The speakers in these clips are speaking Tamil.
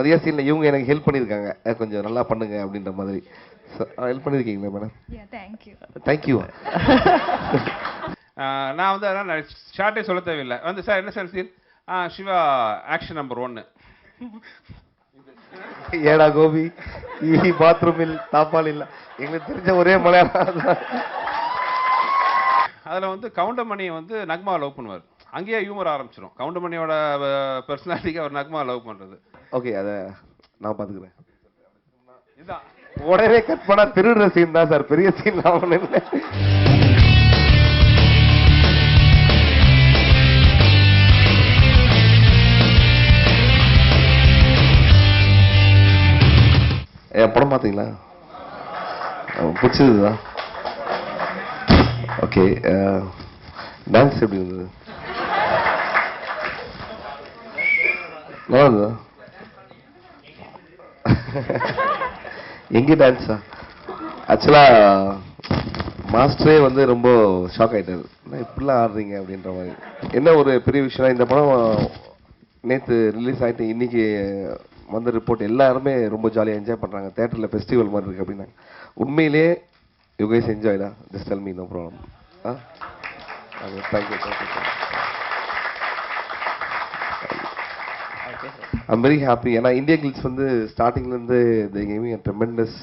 நிறைய சீனில் இவங்க எனக்கு ஹெல்ப் பண்ணியிருக்காங்க, கொஞ்சம் நல்லா பண்ணுங்க அப்படின்ற மாதிரி. ஹெல்ப் பண்ணியிருக்கீங்களா மேடம்? தேங்க்யூ. நான் வந்து அதான் ஷார்ட்டே சொல்ல தேவையில்லை. வந்து சார் என்ன sir scene? Siva action number 1. ஏடா கோபி பாத்ரூமில் தாப்பால் இல்லை, எங்களுக்கு தெரிஞ்ச ஒரே மலையாளம். அதில் வந்து கவுண்டமணியை வந்து நக்மா லவ் பண்ணுவார். அங்கேயே ஹியூமர் ஆரம்பிச்சிடும். கவுண்டமணியோட பர்சனாலிட்டிக்கு அவர் நக்மா லவ் பண்ணுறது. ஓகே, அதை நான் பார்த்துக்கிறேன். இதுதான் உடனே கட் பண்ணா திருடுற சீன் தான் சார், பெரிய சீன் ஆகணும் இல்லை. படம் பார்த்தீங்களா? பிடிச்சதுதான். ஓகே, டான்ஸ் எப்படி இருந்தது? நல்லா இருந்ததா? எங்கே டான்ஸா? ஆக்சுவலாக மாஸ்டரே வந்து ரொம்ப ஷாக் ஆகிட்டார், இப்படிலாம் ஆடுறீங்க அப்படின்ற மாதிரி. என்ன ஒரு பெரிய விஷயம், இந்த படம் நேற்று ரிலீஸ் ஆகிட்டு இன்னைக்கு வந்த ரிப்போர்ட் எல்லாருமே ரொம்ப ஜாலியாக என்ஜாய் பண்ணுறாங்க, தேட்டரில் ஃபெஸ்டிவல் மாதிரி இருக்குது அப்படின்னாங்க. உண்மையிலே யூ கைஸ் என்ஜாய்டா? Just tell me, no problem. Thank you. I'm very happy. ஏன்னா இந்தியா கில்ஸ் வந்து ஸ்டார்டிங்லேருந்து they gave me a tremendous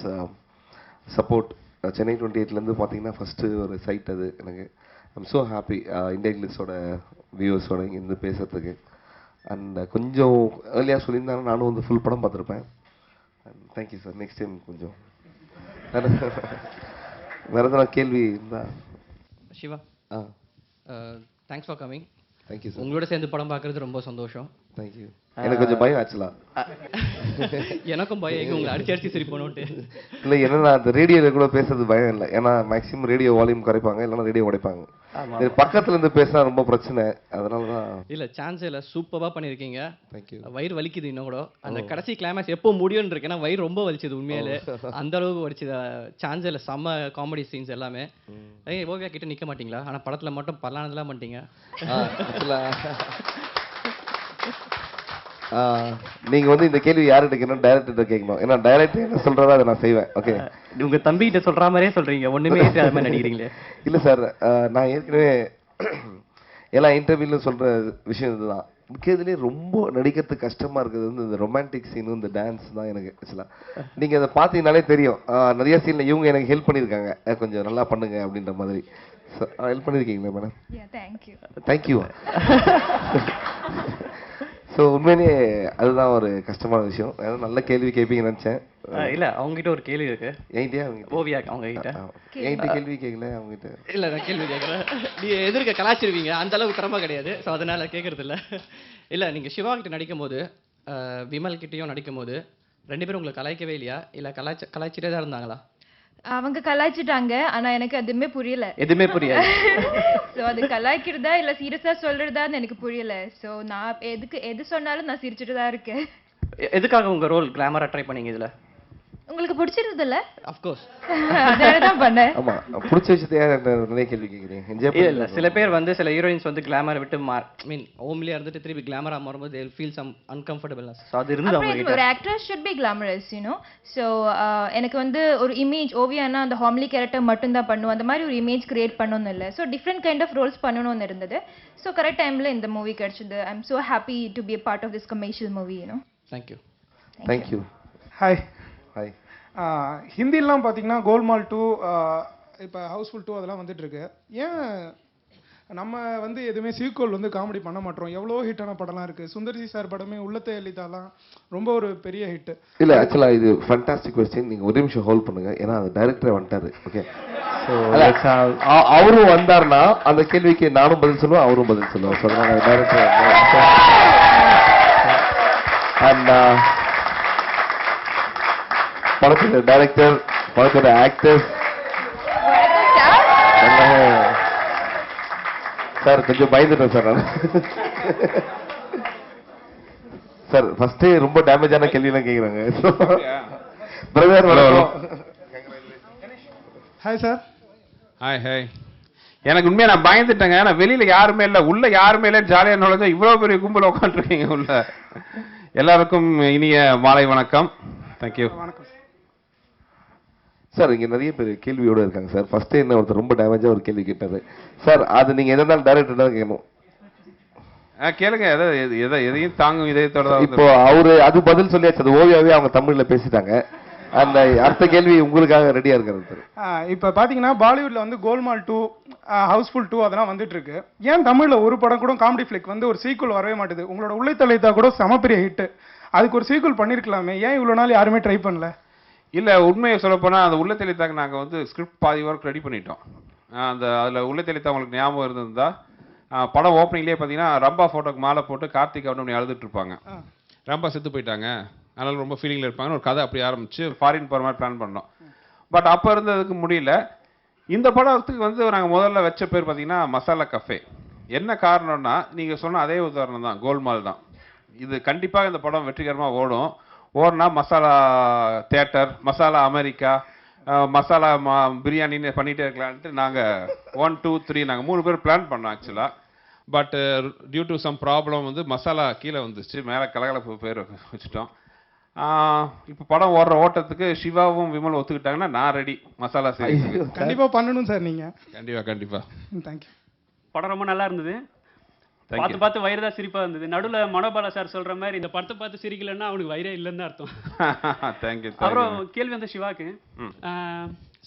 support. Chennai 28லேருந்து பார்த்தீங்கன்னா ஃபஸ்ட்டு ஒரு சைட் அது எனக்கு. ஐம் ஸோ ஹாப்பி இந்தியா கில்ஸோட வியூவர்ஸோட இங்கேருந்து பேசுறதுக்கு. அண்ட் கொஞ்சம் ஏர்லியாக சொல்லியிருந்தாலும் நானும் வந்து ஃபுல் படம் பார்த்துருப்பேன். Thank you sir. நெக்ஸ்ட் டைம் கொஞ்சம் வேறு எதனா கேள்வி இருந்தா? Siva, thanks for coming. Thank you sir. உங்களோட சேர்ந்து படம் பார்க்குறது ரொம்ப சந்தோஷம். தேங்க்யூ. எனக்கு கொஞ்சம் பயம் ஆச்சுலா. எனக்கும் பயம், எங்க உங்களை அடிச்சு சரி பண்ணோன்ட்டு. இல்லை, என்னன்னா அந்த ரேடியோவில் கூட பேசுறது பயம் இல்லை. ஏன்னா மேக்ஸிமம் ரேடியோ வால்யூம் குறைப்பாங்க, இல்லைன்னா ரேடியோ உடைப்பாங்க. பக்கத்துல இருந்து பேசினா ரொம்ப பிரச்சனை, அதனால தான். இல்லை, சான்ஸே இல்லை. சூப்பராக பண்ணியிருக்கீங்க. தேங்க்யூ. வயிறு வலிக்குது இன்னும் கூட. அந்த கடைசி கிளைமேக்ஸ் எப்போ முடியும்னு இருக்கு, ஏன்னா வயிறு ரொம்ப வலிச்சது உண்மையிலே. அந்த அளவுக்கு வலிச்சது. சான்ஸே இல்லை. செம்ம காமெடி சீன்ஸ் எல்லாமே. ஓவியா கிட்ட நிற்க மாட்டீங்களா? ஆனால் படத்தில் மட்டும் பல்லானதெல்லாம் பண்ணிட்டீங்க. நீங்க வந்து இந்த கேள்வி யார்கிட்ட கேட்கணும்? டைரக்டர் கேட்கணும். ஏன்னா டைரக்டர் என்ன சொல்றதா அதை நான் செய்வேன். ஓகே, உங்க தம்பி கிட்ட சொல்ற மாதிரியே சொல்றீங்க, ஒண்ணுமே அது மாதிரி நடிக்கிறீங்களே. இல்ல சார், நான் ஏற்கனவே எல்லா இன்டர்வியூல சொல்ற விஷயம் இதுதான். இருக்கிறதுலே ரொம்ப நடிக்கிறதுக்கு கஷ்டமா இருக்கிறது வந்து இந்த ரொமான்டிக் சீனும் இந்த டான்ஸ் தான் எனக்கு. ஆக்சுவலா நீங்க அதை பார்த்தீங்கன்னாலே தெரியும், நிறைய சீன்ல இவங்க எனக்கு ஹெல்ப் பண்ணியிருக்காங்க, கொஞ்சம் நல்லா பண்ணுங்க அப்படின்ற மாதிரி. ஹெல்ப் பண்ணியிருக்கீங்களா மேடம்? தேங்க்யூ. ஸோ உண்மையிலேயே அதுதான் ஒரு கஷ்டமான விஷயம். ஏதாவது நல்ல கேள்வி கேட்பீங்கன்னு நினச்சேன். இல்லை, அவங்ககிட்ட ஒரு கேள்வி இருக்கு. என்கிட்டயா? அவங்க ஓவியா அவங்க கிட்ட. என்கிட்ட கேள்வி கேட்கல அவங்ககிட்ட. இல்லை, நான் கேள்வி கேட்குறேன். நீங்கள் எதிர்க்க கலாச்சிருவீங்க, அந்த அளவுக்கு திறமை கிடையாது. ஸோ அதனால கேட்கறது இல்லை. இல்லை, நீங்கள் சிவா கிட்ட நடிக்கும் போது விமல் கிட்டையும் நடிக்கும் போது 2 பேரும் உங்களை கலாய்க்கவே இல்லையா? இல்லை கலாய்ச்சிட்டே தான் இருந்தாங்களா? அவங்க கலாய்ச்சிட்டாங்க, ஆனா எனக்கு எதுவுமே புரியல. எதுவுமே புரியல. சோ அது கலாய்க்கிறதா இல்ல சீரியஸா சொல்றதான்னு எனக்கு புரியல. சோ நான் எது சொன்னாலும் நான் சிரிச்சிட்டு தான் இருக்கேன். எதுக்காக உங்க ரோல் கிளாமரா ட்ரை பண்ணீங்க இதுல? உங்களுக்கு பிடிச்சிருது இல்ல? Of course. அதான் பண்ணேன். ஆமா, பிடிச்ச விஷயத்தையே நிறைய கேள்வி கேக்குறீங்க. என்ஜாய் இல்ல, சில பேர் வந்து சில ஹீரோயின்ஸ் வந்து கிளாமர் விட்டு மீன் ஹோம்லியா இருந்துட்டு திருப்பி கிளாமரா மாறும்போது they will feel some uncomfortableness. So அது இருந்து அவங்க கிட்ட ஒரு actress should be glamorous, you know. So எனக்கு வந்து ஒரு இமேஜ் ஓவியானா அந்த ஹோம்லி கேரக்டர் மட்டும் தான் பண்ணுவோம், அந்த மாதிரி ஒரு இமேஜ் கிரியேட் பண்ணனும் இல்ல. So different kind of roles பண்ணனும்னு இருந்தது. சோ கரெக்ட் டைம்ல இந்த மூவி கிடைச்சது. I am so happy to be a part of this commercial movie, you know. Thank you. Thank you. Hi. Hi. ஹிந்திலாம் பார்த்தீங்கன்னா கோல்மால் 2, இப்போ ஹவுஸ்ஃபுல் 2 அதெல்லாம் வந்துட்டு இருக்கு. ஏன் நம்ம வந்து எதுவுமே சீக்வல் வந்து காமெடி பண்ண மாட்டோம்? எவ்வளோ ஹிட்டான படம்லாம் இருக்கு. சுந்தர்சி சார் படமே உள்ளத்தை எளிதாலாம் ரொம்ப ஒரு பெரிய ஹிட். இல்ல, ஆக்சுவலா இது ஃபண்டாஸ்டிக் क्वेश्चन. நீங்க ஒரு நிமிஷம் ஹோல்ட் பண்ணுங்க, ஏன்னா அந்த டைரக்டரே வந்துட்டாரு. ஓகே, அவரும் வந்தாருன்னா அந்த கேள்விக்கு நானும் பதில் சொல்லுவேன், அவரும் பதில் சொல்லுவார். சொல்றாங்க டைரக்டர். அண்ட் படத்தோட டைரக்டர், படத்தோட ஆக்டர்ஸ் சார் கொஞ்சம் பயந்துட்டேன் சார் நான். சார் ஃபர்ஸ்ட் ரொம்ப டேமேஜான கேள்விலாம் கேக்குறாங்க. Brother hi sir. ஹாய். எனக்கு உண்மையா நான் பயந்துட்டேங்க. ஏன்னா வெளியில யாருமே இல்லை, உள்ள யாருமே இல்லை, ஜாலியாக நுழைஞ்சா இவ்வளோ பெரிய கும்பல் உட்காந்துருக்கீங்க உள்ள. எல்லாருக்கும் இனிய மாலை வணக்கம். தேங்க்யூ. வணக்கம் சார். இங்க நிறைய பேர் கேள்வியோட இருக்காங்க சார். ஃபர்ஸ்ட் என்ன ஒருத்தர் ரொம்ப டேமேஜா ஒரு கேள்வி கேட்டாரு சார். அது நீங்க எதாவது டைரக்டர் தான் கேட்கணும். கேளுங்க. எதையும் தாங்கும் இதயத்தோட. இப்போ அவரு அது பதில் சொல்லியாச்சு. அது ஓவியாவே அவங்க தமிழ்ல பேசிட்டாங்க. அந்த அடுத்த கேள்வி உங்களுக்காக ரெடியா இருக்கிறது. இப்ப பாத்தீங்கன்னா பாலிவுட்ல வந்து கோல்மால் 2, ஹவுஸ்ஃபுல் 2 அதெல்லாம் வந்துட்டு இருக்கு. ஏன் தமிழ்ல ஒரு படம் கூட காமெடி ஃபிளிக் வந்து ஒரு சீக்குவல் வரவே மாட்டுது? உங்களோட உள்ளே தலைத்தா கூட சமப்பெரிய ஹிட், அதுக்கு ஒரு சீக்குவல் பண்ணிருக்கலாமே, ஏன் இவ்வளவு நாள் யாருமே ட்ரை பண்ணல? இல்ல, உண்மையை சொல்லப்போனா அந்த உள்ள தெளித்தாக்கு நாங்க வந்து ஸ்கிரிப்ட் பாதி ஒர்க் ரெடி பண்ணிட்டோம். அதுல உள்ள தெளித்தா உங்களுக்கு ஞாபகம் இருந்திருந்தா படம் ஓப்பனிங்லேயே பார்த்தீங்கன்னா ரம்பா ஃபோட்டோக்கு மாலை போட்டு கார்த்திக் அப்படின்னு அழுதுட்டு இருப்பாங்க. ரம்பா செத்து போயிட்டாங்க, அதனால ரொம்ப ஃபீலிங்கில் இருப்பாங்கன்னு ஒரு கதை அப்படி ஆரம்பிச்சு ஃபாரின் போகிற மாதிரி பிளான் பண்ணோம். பட் அப்போ இருந்ததுக்கு முடியல. இந்த படத்துக்கு வந்து நாங்கள் முதல்ல வச்ச பேர் பார்த்தீங்கன்னா மசாலா கஃபே. என்ன காரணம்னா நீங்கள் சொன்ன அதே உதாரணம் தான், கோல்மால் தான். இது கண்டிப்பாக இந்த படம் வெற்றிகரமாக ஓடுனா மசாலா தியேட்டர், மசாலா அமெரிக்கா, மசாலா பிரியாணின்னு பண்ணிகிட்டே இருக்கலான்ட்டு நாங்கள் 1, 2, 3 நாங்கள் 3 பேர் பிளான் பண்ணோம் ஆக்சுவலாக. But due to some problem வந்து மசாலா கீழே வந்துச்சு, மேலே கலகலப்பு பேர் வச்சுட்டோம். இப்போ படம் ஓடுற ஓட்டத்துக்கு சிவாவும் விமல் ஒத்துக்கிட்டாங்கன்னா நான் ரெடி மசாலா சீரிஸ். கண்டிப்பா பண்ணணும் சார் நீங்க. கண்டிப்பா. தேங்க்யூ. படம் ரொம்ப நல்லா இருந்தது. பார்த்து வயிறு தான் சிரிப்பா இருந்தது. நடுவில் மனோபாலா சார் சொல்ற மாதிரி இந்த படத்தை பார்த்து சிரிக்கலன்னா அவனுக்கு வயிறே இல்லைன்னு அர்த்தம். தேங்க்யூ. அப்புறம் கேள்வி வந்து சிவாக்கு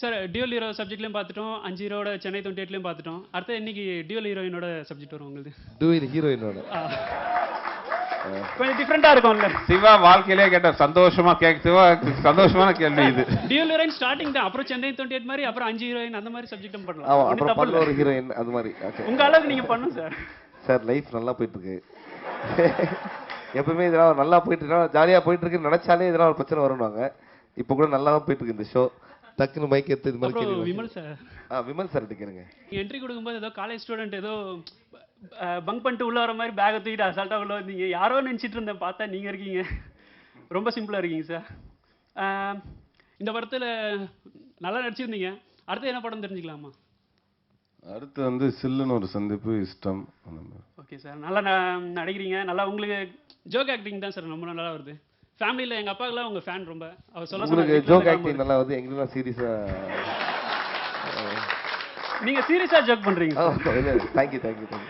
சார், டியூல் ஹீரோ சப்ஜெக்ட்லையும் பார்த்துட்டோம், 5 ஹீரோட சென்னை 28லையும் பார்த்துட்டோம். அடுத்து இன்னைக்கு டியூல் ஹீரோயினோட சப்ஜெக்ட் வரும் உங்களுக்கு. டியூல் ஹீரோயினோட கொஞ்சம் டிஃப்ரெண்டா இருக்கும்ல. சிவா வாழ்க்கையிலே கேட்ட சந்தோஷமான கேள்வி இது. டியூல் ஹீரோயின் ஸ்டார்டிங் தான், அப்புறம் சென்னை 28 மாதிரி, அப்புறம் 5 ஹீரோயின் அந்த மாதிரி சப்ஜெக்டும் பண்ணலாம். அப்புறம் பண்ண ஒரு ஹீரோயின் அது மாதிரி. உங்க அளவுக்கு நீங்க பண்ணுங்க சார். சார் லைஃப் நல்லா போயிட்டு இருக்கு. எப்பவுமே இதெல்லாம் நல்லா போயிட்டு இருக்கா, ஜாலியா போயிட்டு இருக்குன்னு நினைச்சாலே இதெல்லாம் ஒரு பிரச்சனை வருவாங்க. இப்போ கூட நல்லா தான் போயிட்டு இருக்கு இந்த ஷோ. டக்குன்னு மைக் எடுத்து இது மாதிரி கேளுங்க. விமல் சார். விமல் சார் கேளுங்க. என்ட்ரி கொடுக்கும்போது ஏதோ காலேஜ் ஸ்டூடெண்ட் ஏதோ பங்க் பண்ணிட்டு உள்ள வர மாதிரி பேக்கை தூக்கிட்டு அசால்ட்டா உள்ள வந்தீங்க. யாரோ நினைச்சிட்டு இருந்தேன், பார்த்தா நீங்க இருக்கீங்க. ரொம்ப சிம்பிளா இருக்கீங்க சார். இந்த படத்துல நல்லா நடிச்சிருந்தீங்க. அடுத்து என்ன படம் தெரிஞ்சுக்கலாமா? அடுத்து வந்து சில்லுன்னு ஒரு சந்திப்பு, இஷ்டம். ஓகே சார், நல்லா நடிக்கிறீங்க. நல்லா உங்களுக்கு ஜோக் ஆக்டிங் தான் சார் ரொம்ப நல்லா வருது. ஃபேமிலியில் எங்கள் அப்பாக்கெல்லாம் உங்கள் ஃபேன் ரொம்ப. அவர் சொல்ல உங்களுக்கு ஜோக் ஆக்டிங் நல்லா வருது, எங்களுக்குலாம் சீரியஸாக. நீங்கள் சீரியஸாக ஜோக் பண்ணுறீங்க. தேங்க்யூ.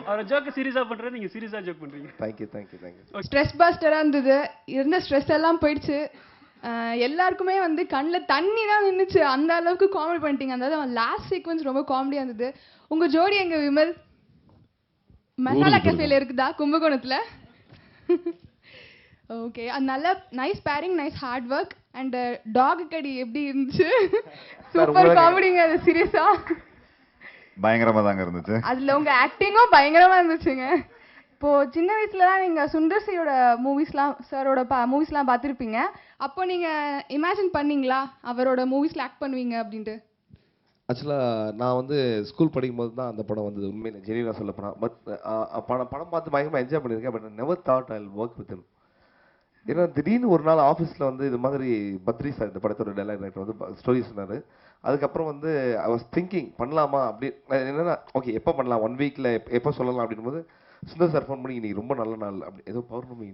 அவர் ஜோக்கை சீரியஸாக பண்ணுறது, நீங்கள் சீரியஸாக ஜோக் பண்ணுறீங்க. தேங்க்யூ. ஸ்ட்ரெஸ் பஸ்டராக இருந்தது. இருந்த ஸ்ட்ரெஸ் எல்லாம் போயிடுச்சு. எல்லாருக்குமே வந்து கண்ணில் தண்ணி தான் நின்றுச்சு, அந்த அளவுக்கு காமெடி பண்ணிட்டீங்க. அதாவது லாஸ்ட் சீக்வன்ஸ் ரொம்ப காமெடியாக இருந்தது. உங்கள் ஜோடி எங்க விமல்? மசாலா கஃபேல இருக்குதா கும்பகோணத்தில்? ஓகே, அது நல்ல nice pairing, nice hard work. And டாக் கடி எப்படி இருந்துச்சு? சூப்பர் காமெடிங்க. அது சீரியஸா பயங்கரமா தாங்க இருந்துச்சு. அதுல உங்க ஆக்டிங்கும் பயங்கரமா இருந்துச்சுங்க. இப்போ சின்ன வயசுலலாம் நீங்க சுந்தர் சியோட மூவிஸ்லாம், சாரோட மூவிஸ்லாம் பார்த்துருப்பீங்க. அப்போ நீங்க இமேஜின் பண்ணீங்களா அவரோட மூவிஸ்ல ஆக்ட் பண்ணுவீங்க அப்படின்ட்டு? ஆக்சுவலாக நான் வந்து ஸ்கூல் படிக்கும்போது தான் அந்த படம் வந்தது. உண்மையில ஜெனியூனாக சொல்ல போனால். பட் படம் பார்த்து பயங்கரமாக என்ஜாய் பண்ணியிருக்கேன். But never thought I will work with him. ஏன்னா திடீர்னு ஒரு நாள் ஆஃபீஸில் வந்து இது மாதிரி பத்ரி சார், இந்த படத்தோட டைலாக் ரைட்டர் வந்து ஸ்டோரி சொன்னார். அதுக்கப்புறம் வந்து ஐ வாஸ் திங்கிங் பண்ணலாமா அப்படி. என்னன்னா ஓகே எப்போ பண்ணலாம், 1 வீக்கில் எப்போ சொல்லலாம் அப்படின் போது சுந்தர் சார் ஃபோன் பண்ணி இன்னைக்கு ரொம்ப நல்ல நாள் அப்படி, ஏதோ பௌர்ணமி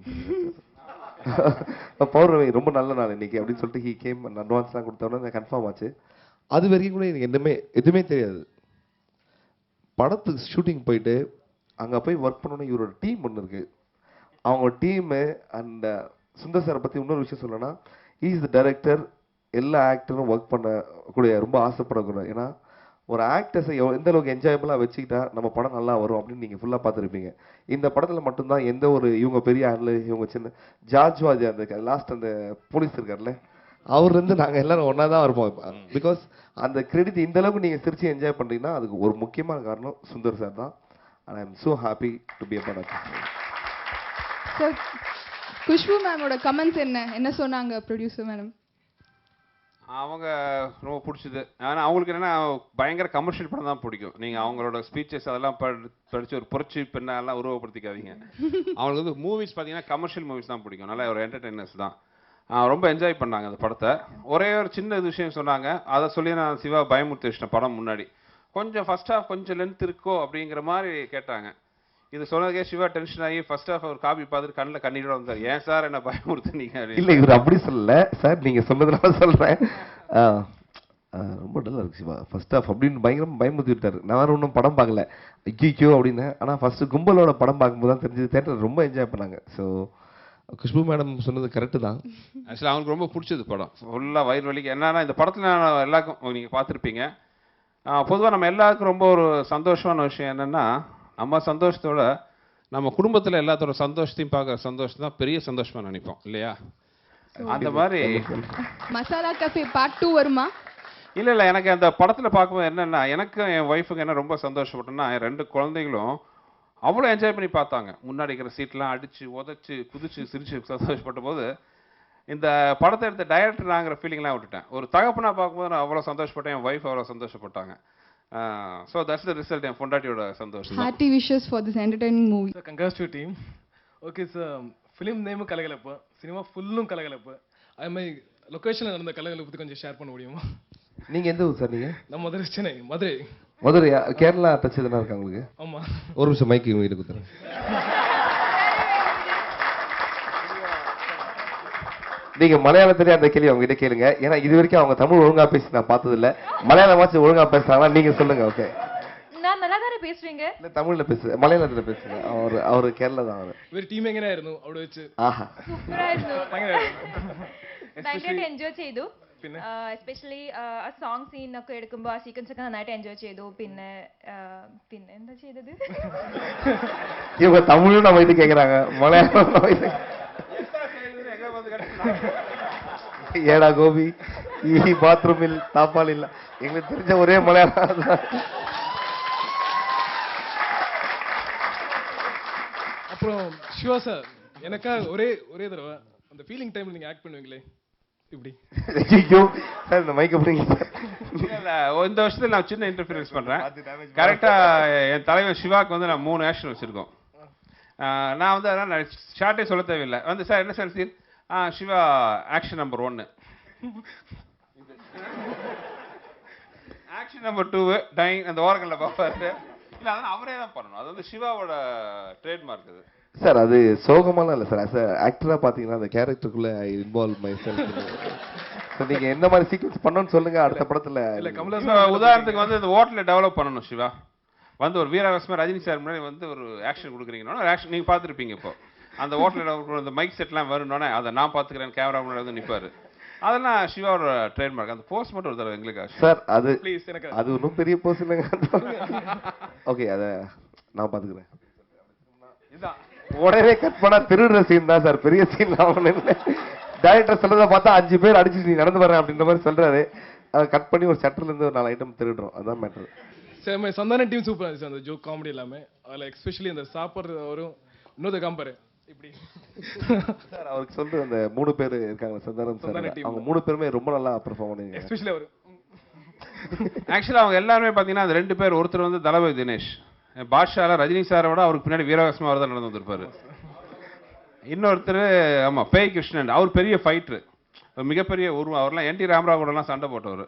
ரொம்ப நல்ல நாள் இன்னைக்கு அப்படின்னு சொல்லிட்டு ஹீ கேம். அட்வான்ஸ்லாம் கொடுத்தோன்னே கன்ஃபார்ம் ஆச்சு. அது வரைக்கும் கூட எனக்கு எதுவுமே தெரியாது. படத்துக்கு ஷூட்டிங் போயிட்டு அங்கே போய் ஒர்க் பண்ணோன்னே இவரோட டீம் ஒன்று இருக்குது. அவங்க டீமு அண்ட் சுந்தர் சாரை பற்றி இன்னொரு விஷயம் சொல்லணும்னா, இஸ் த டைரக்டர். எல்லா ஆக்டரும் ஒர்க் பண்ணக்கூடிய ரொம்ப ஆசைப்படக்கூடாது. ஏன்னா ஒரு ஆக்டர்ஸை எந்த அளவுக்கு என்ஜாயபிளாக வச்சுக்கிட்டா நம்ம படம் நல்லா வரும் அப்படின்னு நீங்கள் ஃபுல்லாக பார்த்துருப்பீங்க. இந்த படத்தில் மட்டும்தான் எந்த ஒரு இவங்க பெரிய ஆள், இவங்க சின்ன ஜார்ஜ்வாஜி அந்த லாஸ்ட் அந்த போலீஸ் இருக்கார்ல, அவர்லேருந்து நாங்கள் எல்லாரும் ஒன்றா தான் இருப்போம். பிகாஸ் அந்த கிரெடிட் இந்த அளவுக்கு நீங்கள் சிரிச்சு என்ஜாய் பண்ணுறீங்கன்னா அதுக்கு ஒரு முக்கியமான காரணம் சுந்தர் சார் தான். And I am so happy to be a part of this. Sir, Khushbu மேமோட கமெண்ட்ஸ் என்ன சொன்னாங்க ப்ரொடியூசர் மேடம்? அவங்க ரொம்ப பிடிச்சது. ஆனால் அவங்களுக்கு என்னென்னா பயங்கர கமர்ஷியல் படம் தான் பிடிக்கும். நீங்கள் அவங்களோட ஸ்பீச்சஸ் அதெல்லாம் படித்து ஒரு புரட்சி பெண்ணெல்லாம் உருவப்படுத்திக்காதீங்க. அவங்களுக்கு வந்து மூவிஸ் பார்த்தீங்கன்னா கமர்ஷியல் மூவிஸ் தான் பிடிக்கும். நல்லா ஒரு என்டர்டெய்னர்ஸ் தான். ரொம்ப என்ஜாய் பண்ணாங்க அந்த படத்தை. ஒரே ஒரு சின்ன விஷயம் சொன்னாங்க, அதை சொல்லி நான் சிவா பயமுறுத்தி வச்சிட்டேன் படம் முன்னாடி. கொஞ்சம் ஃபர்ஸ்ட் ஹாஃப் கொஞ்சம் லென்த் இருக்கோ அப்படிங்கிற மாதிரி கேட்டாங்க. இது சொன்னதுக்கே சிவா டென்ஷன் ஆகி ஃபர்ஸ்ட் ஆஃப் ஒரு காப்பி பார்த்துட்டு கண்ணில் கண்ணீரோட வந்தார். ஏன் சார் என்ன பயமுறுத்துனீங்க? இல்லை இவர் அப்படி சொல்லல சார், நீங்கள் சொன்னதுனால சொல்கிறேன். ரொம்ப டல்லாக இருக்கு சிவா ஃபர்ஸ்ட் ஆஃப் அப்படின்னு பயங்கரமாக பயமுறுத்தி விட்டார். நான் வேறு ஒன்றும் படம் பார்க்கல ஐயோ அப்படின்னு. ஆனால் ஃபஸ்ட்டு கும்பலோட படம் பார்க்கும்போது தான் தெரிஞ்சது தேட்டர் ரொம்ப என்ஜாய் பண்ணாங்க. ஸோ குஷ்பு மேடம் சொன்னது கரெக்டு தான். ஆக்சுவலாக அவங்களுக்கு ரொம்ப பிடிச்சது படம், ஃபுல்லாக வயிறு வலிக்கு. என்னன்னா இந்த படத்தில் நான் எல்லாருக்கும் நீங்கள் பார்த்துருப்பீங்க, பொதுவாக நம்ம எல்லாருக்கும் ரொம்ப ஒரு சந்தோஷமான விஷயம் என்னென்னா, நம்ம சந்தோஷத்தோட நம்ம குடும்பத்தில் எல்லாத்தோட சந்தோஷத்தையும் பார்க்குற சந்தோஷம் தான் பெரிய சந்தோஷமாக நினைப்போம் இல்லையா? அந்த மாதிரி மசாலா கஃபே பார்ட் 2 வருமா? இல்லை எனக்கு அந்த படத்தில் பார்க்கும்போது என்னென்னா, எனக்கும் என் ஒய்ஃபுக்கு என்ன ரொம்ப சந்தோஷப்பட்டேன்னா, என் 2 குழந்தைகளும் அவ்வளோ என்ஜாய் பண்ணி பார்த்தாங்க. முன்னாடி இருக்கிற சீட்லாம் அடித்து உதச்சி குதிச்சு சிரிச்சு சந்தோஷப்பட்ட போது இந்த படத்தை எடுத்த டைரக்டர் நாங்கிற ஃபீலிங்லாம் விட்டுட்டேன். ஒரு தகப்பனாக பார்க்கும்போது நான் அவ்வளோ சந்தோஷப்பட்டேன், என் ஒய்ஃப் அவ்வளோ சந்தோஷப்பட்டாங்க. So that's the result. என் பொண்டாட்டியோட சந்தோஷம். Hearty wishes for this entertaining movie. Sir, congrats to your team. Okay, sir. Film name Kalakalappu, cinema ஃபுல்லும் கலகலப்பு. அது மாதிரி லொக்கேஷனில் நடந்த கலகலப்பு பற்றி கொஞ்சம் ஷேர் பண்ண முடியுமா? நீங்கள் எந்த ஊர் சார்? நீங்கள் நம்ம மதுரை, சென்னை. மதுரை. மதுரையா? கேரளா டச் எதுனா இருக்கா உங்களுக்கு? ஆமாம். ஒரு நிமிஷம் மைக்கு உங்ககிட்ட கொடுத்துறேன். நீங்கள் மலையாளத்திலே அந்த கேள்வி அவங்ககிட்ட கேளுங்க. ஏன்னா இது வரைக்கும் அவங்க தமிழ் ஒழுங்காக பேசி நான் பார்த்ததில்ல. மலையாளமாச்சும் ஒழுங்காக பேசுகிறாங்களா நீங்கள் சொல்லுங்கள். ஓகே, நான் நல்லா தானே பேசுறீங்க. இல்லை தமிழில் பேசு, மலையாளத்தில் பேசுங்க. அவர் கேரளா தான். அவர் ഇവർ ടീം എങ്ങനെയായിരുന്നു അവിടെ വെച്ച്? ആഹാ, സൂപ്പറായിരുന്നു. ഭയങ്കരമായിട്ട് എൻജോയ് ചെയ്തു. എസ്പെഷ്യലി ആ സോങ് സീൻ ഒക്കെ എടുക്കുമ്പോൾ ആ സീക്വൻസ് ഒക്കെ നന്നായിട്ട് എൻജോയ് ചെയ്തു. പിന്നെ പിന്നെ എന്താ ചെയ്തത്? இவங்க தமிழும் நம்ம இது கேட்குறாங்க, மலையாளம் நம்ம இது. ஏடா கோபி பாத்ரூமில் தாப்பால் இல்ல, எங்களுக்கு தெரிஞ்ச ஒரே மலையாளம் தான். அப்புறம் சிவா சார், எனக்கா ஒரே தடவை அந்த ஃபீலிங் டைம்ல நீங்க ஆக்ட் பண்ணுவீங்களே இப்படி. ஐயோ சார், இந்த மைக் அப்படிங்க. இந்த வருஷத்துல நான் சின்ன இன்டர்ஃபியரன்ஸ் பண்றேன். கரெக்டா என் தலைவர் சிவாக்கு வந்து நான் 3 ஆக்ஷன் வச்சிருக்கோம். நான் வந்து அதான் ஷார்ட்டே சொல்ல தேவையில்லை. வந்து சார் என்ன sir scene? Siva action number 1, action number 2 டைங் அந்த ஓரங்களில் பார்ப்பாரு. இல்லை அதெல்லாம் அவரே தான் பண்ணணும். அது வந்து சிவாவோட ட்ரேட்மார்க் அது. சார் அது சோகமாலாம் இல்லை சார். சார் ஆக்டராக பார்த்தீங்கன்னா அந்த கேரக்டருக்குள்ளே ஐ இன்வால்வ் மை செல்ஃப். சார் நீங்கள் எந்த மாதிரி சீக்வன்ஸ் பண்ணணும்னு சொல்லுங்கள் அடுத்த படத்தில். இல்லை கமலா உதாரணத்துக்கு வந்து இந்த ஹோட்டலில் டெவலப் பண்ணணும். சிவா வந்து ஒரு வீரவசமாக ரஜினி சார் முன்னாடி வந்து ஒரு ஆக்ஷன் கொடுக்குறீங்கன்னா ஒரு ஆக்ஷன் நீங்கள் பார்த்துருப்பீங்க. இப்போ அந்த ஹோட்டலில் அந்த மைக் செட்லாம் வரணுன்னே அதை நான் பார்த்துக்கிறேன், கேமரா முன்னாடி வந்து நிற்பார். அதெல்லாம் சிவாவோட ட்ரேட்மார்க். அந்த போஸ்ட் மட்டும் ஒரு தடவை எங்களுக்கு சார் அது ப்ளீஸ் எனக்கு அது ஒன்றும் பெரிய போஸ்ட் இல்லைங்க. ஓகே, அதை நான் பார்த்துக்கிறேன். இதுதான் உடனே கட் பண்ணா திருடுற சீன் தான் சார், பெரிய சீன் ஆகணும் இல்லை. டைரக்டர் சொல்றதை பார்த்தா 5 பேர் அடிச்சு நீ நடந்து வரேன் அப்படின்ற மாதிரி சொல்றாரு. அதை கட் பண்ணி ஒரு சட்டர்லேருந்து ஒரு 4 ஐட்டம் திருடுறோம். அதான் மேட்ரு. சரி, சந்தான டீம் சூப்பராக இருந்துச்சு. அந்த ஜோக் காமெடி எல்லாமே அதில் எக்ஸ்பெஷலி அந்த சாப்பிட்றது வரும் இன்னொரு காம்பரு இப்படி சார் அவருக்கு சொல்லிட்டு அந்த 3 பேர் இருக்காங்க சந்தானம் சார், அவங்க 3 பேருமே ரொம்ப நல்லா பெர்ஃபார்ம் பண்ணுவாங்க. எஸ்பெஷலி அவர் ஆக்சுவலாக அவங்க எல்லாருமே பார்த்தீங்கன்னா அந்த 2 பேர், ஒருத்தர் வந்து தளபதி தினேஷ் பாட்ஷால ரஜினி சாரை விட அவருக்கு பின்னாடி வீரவாசமாக அவர் தான் நடந்து வந்திருப்பாரு. இன்னொருத்தர் ஆமாம் பேய் கிருஷ்ணன், அவர் பெரிய ஃபைட்ரு, மிகப்பெரிய உருவம். அவர்லாம் என்டி ராமராவ் கூடலாம் சண்டை போட்டவர்.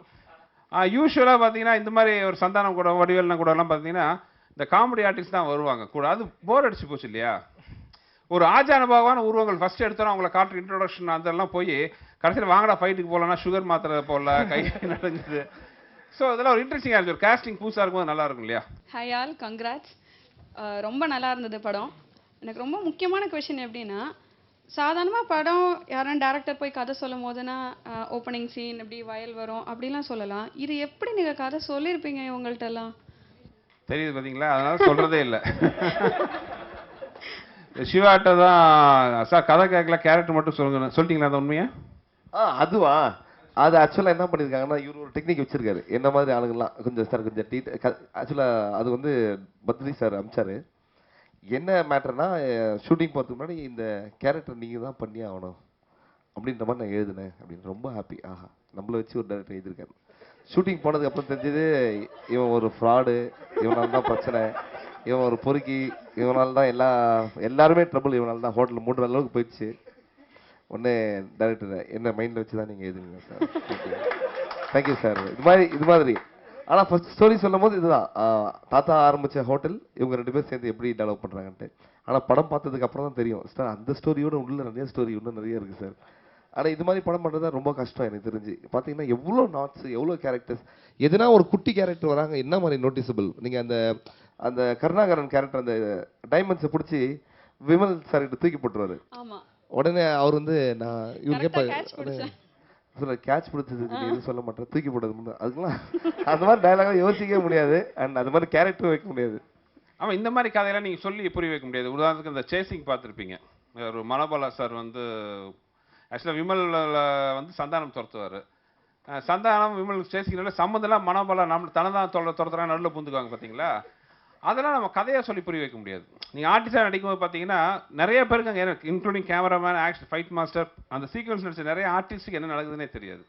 யூஸ்வலாக பார்த்தீங்கன்னா இந்த மாதிரி ஒரு சந்தானம் கூட வடிவேல்னா கூடலாம் பார்த்தீங்கன்னா இந்த காமெடி ஆர்டிஸ்ட் தான் வருவாங்க கூட. அது போர் அடிச்சு போச்சு இல்லையா? ஒரு ஆஜானுபாவான உருவங்கள் ஃபர்ஸ்ட் எடுத்தோன்னா அவங்கள காட்டுற இன்ட்ரோடக்ஷன் அதெல்லாம் போய் கடைசியில் வாங்கடா ஃபைட்டுக்கு போகலன்னா சுகர் மாத்திரை போடல, கை நடந்துது. ஸோ அதெல்லாம் ஒரு இன்ட்ரெஸ்டிங்காக இருந்துச்சு. ஒரு காஸ்டிங் புதுசாக இருக்கும்போது நல்லா இருக்கும் இல்லையா? Hi all, congrats. ரொம்ப நல்லா இருந்தது படம். எனக்கு ரொம்ப முக்கியமான கொஷின் எப்படின்னா, சாதாரணமாக படம் யாரும் டேரக்டர் போய் கதை சொல்லும் போதுன்னா ஓப்பனிங் சீன் இப்படி வயல் வரும் அப்படிலாம் சொல்லலாம். இது எப்படி நீங்கள் கதை சொல்லியிருப்பீங்க இவங்கள்ட்டெல்லாம்? தெரியுது பார்த்தீங்களா? அதனால சொல்கிறதே இல்லை. சிவாட்ட தான் சார் கதை கேட்கல, கேரக்டர் மட்டும் சொல்லுங்க சொல்லிட்டீங்களா அந்த உண்மையா? அதுவா? அது ஆக்சுவலாக என்ன பண்ணியிருக்காங்கன்னா இவர் ஒரு டெக்னிக் வச்சிருக்காரு. என்ன மாதிரி ஆளுங்கள்லாம் கொஞ்சம் சார் கொஞ்சம் ஆக்சுவலாக அது வந்து பத்ரி சார் அமிச்சாரு. என்ன மேட்டர்னா ஷூட்டிங் போகிறதுக்கு முன்னாடி இந்த கேரக்டர் நீங்கள் தான் பண்ணி ஆகணும் அப்படின்ற மாதிரி நான் எழுதினேன் அப்படின்னு. ரொம்ப ஹாப்பி. ஆஹா, நம்மளை வச்சு ஒரு டேரக்டர் எழுதியிருக்காரு. ஷூட்டிங் போனதுக்கு அப்புறம் தெரிஞ்சது இவன் ஒரு ஃப்ராடு, இவனால தான் பிரச்சனை, இவன் ஒரு பொறுக்கி, இவனால தான் எல்லாருமே ட்ரபிள், இவனால தான் ஹோட்டல் மூடுற அளவுக்கு போயிடுச்சு. ஒன்று டைரக்டர் என்ன மைண்டில் வச்சு தான் நீங்கள் எழுதுங்க சார். Thank you sir. இது மாதிரி ஆனால் ஃபர்ஸ்ட் ஸ்டோரி சொல்லும் போது இதுதான் தாத்தா ஆரம்பித்த ஹோட்டல் இவங்க 2 பேரும் சேர்ந்து எப்படி டெவலப் பண்ணுறாங்கன்ட்டு. ஆனால் படம் பார்த்ததுக்கு அப்புறம் தான் தெரியும் சார் அந்த ஸ்டோரியோட உள்ள நிறைய ஸ்டோரி இன்னும் நிறைய இருக்குது சார். ஆனால் இது மாதிரி படம் பண்ணுறது ரொம்ப கஷ்டம் எனக்கு தெரிஞ்சு. பார்த்தீங்கன்னா எவ்வளோ நாட்ஸ், எவ்வளோ கேரக்டர்ஸ், எதுனா ஒரு குட்டி கேரக்டர் வராங்க என்ன மாதிரி நோட்டிசபிள். நீங்கள் அந்த அந்த கருணாகரன் கேரக்டர் அந்த டைமண்ட்ஸை பிடிச்சி விமல் சார் கிட்ட தூக்கி போட்டுருவாரு. உடனே அவர் வந்து நான் இவங்க கேட்பாரு கேட்ச் பிடிச்சதுக்கு நீ எதுவும் சொல்ல மாட்டேன் தூக்கி போட்டது முன்னே. அதுக்கெல்லாம் அந்த மாதிரி டைலாக யோசிக்கவே முடியாது. அண்ட் அது மாதிரி கேரக்டரும் வைக்க முடியாது. ஆமாம், இந்த மாதிரி கதையெல்லாம் நீங்கள் சொல்லி புரிய வைக்க முடியாது. உதாரணத்துக்கு இந்த சேசிங் பார்த்துருப்பீங்க. ஒரு மனோபாலா சார் வந்து ஆக்சுவலாக விமல் வந்து சந்தானம் துரத்துவார். சந்தானம் விமல் சேசிங்கிறதுல சம்மந்தெல்லாம் மனோபாலா நம்ம தனதான் துரத்துறாங்க, நடுவில் பூந்துக்குவாங்க பார்த்தீங்களா. அதெல்லாம் நம்ம கதையாக சொல்லி புரிய வைக்க முடியாது. நீங்கள் ஆர்டிஸ்டாக நடிக்கும்போது பார்த்தீங்கன்னா நிறைய பேருக்கு அங்கே எனக்கு including cameraman, action, fight master, அந்த சீக்வன்ஸ் நடிச்ச நிறைய ஆர்டிஸ்ட்டுக்கு என்ன நடக்குதுன்னே தெரியாது.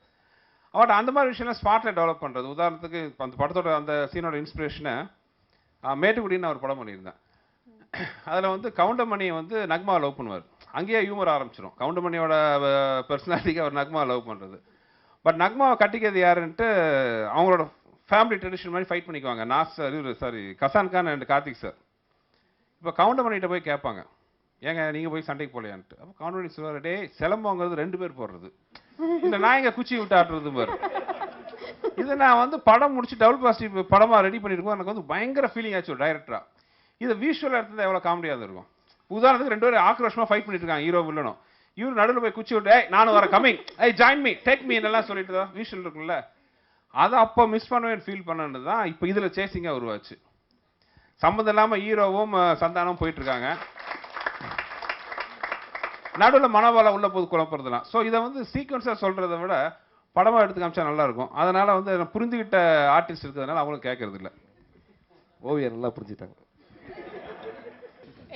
அவட்ட அந்த மாதிரி விஷயம்லாம் ஸ்பாட்டில் டெவலப் பண்ணுறது. உதாரணத்துக்கு அந்த படத்தோட அந்த சீனோட இன்ஸ்பிரேஷனை மேட்டுக்குடின்னு ஒரு படம் பண்ணியிருந்தேன். அதில் வந்து கவுண்டமணியை வந்து நக்மா லவ் பண்ணுவார். அங்கேயே ஹியூமர் ஆரம்பிச்சிடும். கவுண்டமணியோட பர்சனாலிட்டிக்கு அவர் நக்மா லவ் பண்ணுறது. பட் நக்மாவை கட்டிக்கிறது யாருன்ட்டு அவங்களோட ஃபேமிலி ட்ரெடிஷன் மாதிரி ஃபைட் பண்ணிக்குவாங்க. Kazan Khan and Karthik sir. இப்போ கவுண்டமணிகிட்ட போய் கேட்பாங்க, ஏங்க நீங்கள் போய் சண்டைக்கு போகலையான்ட்டு. அப்போ கவுண்டமணி சொல்வார், டே சிலம்பங்கிறது 2 பேர் போடுறது, இந்த நாயங்க குச்சி விட்டு ஆட்டுறது பாரு. இது நான் வந்து படம் முடிச்சு டபுள் பாசிட்டிவ் படமாக ரெடி பண்ணியிருக்கோம். எனக்கு வந்து பயங்கர ஃபீலிங் ஆச்சு டைரக்டராக. இது விஷுவலாக எடுத்தது எவ்வளோ காமெடியாக இருக்கும். உதாரணத்துக்கு 2 பேரும் ஆக்ரோஷமாக ஃபைட் பண்ணிட்டு இருக்காங்க, ஹீரோ வில்லனும். இவரு நடுவில் போய் குச்சி விட்டு நானும் வர coming, join me, take me எல்லாம் சொல்லிட்டு தான் விஷுவல் இருக்குல்ல. அதை அப்போ மிஸ் பண்ணுவேன் ஃபீல் பண்ணது தான் இப்போ இதில் சேசிங்காக உருவாச்சு. சம்மந்தம் இல்லாமல் ஹீரோவும் சந்தானம் போயிட்டு இருக்காங்க, நடுவில் மனோபாலா உள்ள போது குழப்பறதுலாம். ஸோ இதை வந்து சீக்வன்ஸாக சொல்கிறத விட படமாக எடுத்து காமிச்சா நல்லாயிருக்கும். அதனால் வந்து புரிஞ்சுக்கிட்ட ஆர்டிஸ்ட் இருக்கிறதுனால அவங்களும் கேட்கறது இல்லை. ஓவியம் நல்லா புரிஞ்சுட்டாங்க.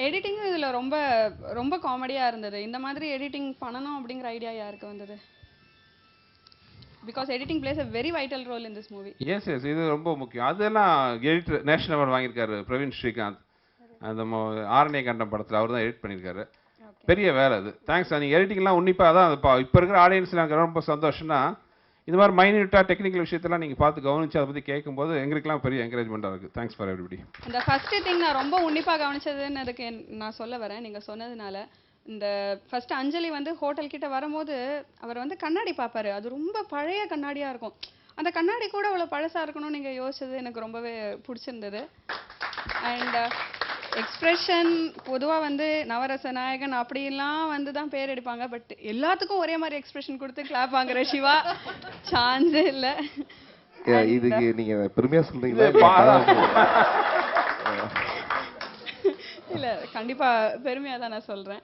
எடிட்டிங்கும் இதில் ரொம்ப ரொம்ப காமெடியாக இருந்தது. இந்த மாதிரி எடிட்டிங் பண்ணணும் அப்படிங்கிற ஐடியா யாருக்கு வந்தது? Because editing plays a very vital role in this movie. Yes இது ரொம்ப முக்கியம். அதெல்லாம் எடிட்டர் நேஷனல் அவார்டு வாங்கியிருக்காரு பிரவீன் ஸ்ரீகாந்த். அந்த ஆரண்ய கண்டம் படத்தில் அவர் தான் எடிட் பண்ணியிருக்காரு. பெரிய வேலை அது. தேங்க்ஸ். நீங்கள் எடிட்டிங்லாம் உன்னிப்பாக தான் இப்போ இருக்கிற ஆடியன்ஸில் எனக்கு ரொம்ப சந்தோஷம்னா இந்த மாதிரி மைன்யூட்டாக டெக்னிக்கல் விஷயத்தெல்லாம் நீங்கள் பார்த்து கவனித்து அதை பற்றி கேட்கும்போது எங்களுக்குலாம் பெரிய என்கரேஜ்மெண்ட்டாக இருக்குது. Thanks for everybody. இந்த ஃபஸ்ட்டு திங் நான் ரொம்ப உன்னிப்பாக கவனிச்சதுன்னு அதுக்கு நான் சொல்ல வரேன் நீங்கள் சொன்னதுனால. இந்த ஃபர்ஸ்ட் அஞ்சலி வந்து ஹோட்டல் கிட்ட வரும்போது அவர் வந்து கண்ணாடி பார்ப்பாரு. அது ரொம்ப பழைய கண்ணாடியாக இருக்கும். அந்த கண்ணாடி கூட அவ்வளோ பழசாக இருக்கணும்னு நீங்கள் யோசிச்சது எனக்கு ரொம்பவே பிடிச்சிருந்தது. அண்ட் எக்ஸ்பிரஷன் பொதுவாக வந்து நவரச நாயகன் அப்படிலாம் வந்து தான் பேர் எடுப்பாங்க. பட் எல்லாத்துக்கும் ஒரே மாதிரி எக்ஸ்பிரஷன் கொடுத்து கிளாப் வாங்குற சிவா சான்ஸே இல்லை. இதுக்கு நீங்கள் பெருமையாக சொல்கிறீங்களா? இல்லை, கண்டிப்பாக பெருமையாக தான் நான் சொல்கிறேன்.